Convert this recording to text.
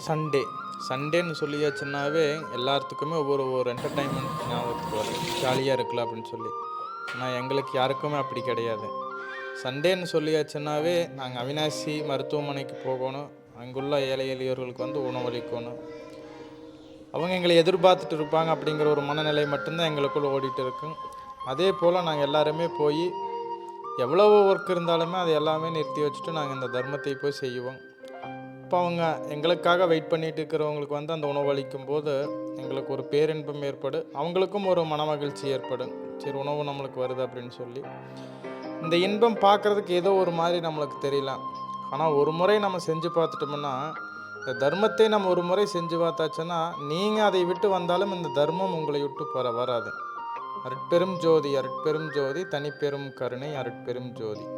Sunday. சண்டேன்னு சொல்லியாச்சுன்னாவே எல்லாத்துக்குமே ஒவ்வொரு entertainment ஞாபகத்துக்கு வரும். ஜாலியா இருக்கலாம் அப்படின்னு சொல்லி. ஆனா எங்களுக்கு யாருக்குமே அப்படி கிடையாது. சண்டேன்னு சொல்லியாச்சுன்னாவே நாங்க அவினாசி மருத்துவமனைக்கு போகணும். அங்குள்ள ஏழை எளியோர்களுக்கு வந்து உணவளிக்கணும். அவங்க எங்கள எதிர்பார்த்துட்டு இருப்பாங்க அப்படிங்கிற ஒரு மனநிலை மட்டும்தான் எங்களுக்குள்ள ஓடிட்டு இருக்கும். அதே போல நாங்க எல்லாருமே போயி எவ்வளவு ஒர்க் இருந்தாலுமே அது எல்லாமே நிறுத்தி வச்சுட்டு நாங்க இந்த தர்மத்தை போய் செய்வோம். இப்போ அவங்க எங்களுக்காக வெயிட் பண்ணிட்டு இருக்கிறவங்களுக்கு வந்து அந்த உணவு அளிக்கும்போது எங்களுக்கு ஒரு பேரின்பம் ஏற்படும். அவங்களுக்கும் ஒரு மனமகிழ்ச்சி ஏற்படும். சரி உணவு நம்மளுக்கு வருது அப்படின்னு சொல்லி. இந்த இன்பம் பார்க்கறதுக்கு ஏதோ ஒரு மாதிரி நம்மளுக்கு தெரியலாம். ஆனா ஒரு முறை நம்ம செஞ்சு பார்த்துட்டோம்னா, இந்த தர்மத்தை நம்ம ஒரு முறை செஞ்சு பார்த்தாச்சுன்னா, நீங்க அதை விட்டு வந்தாலும் இந்த தர்மம் உங்களை விட்டு வராது. அருட்பெரும் ஜோதி, அருட்பெரும் ஜோதி, தனிப்பெரும் கருணை, அருட்பெரும் ஜோதி.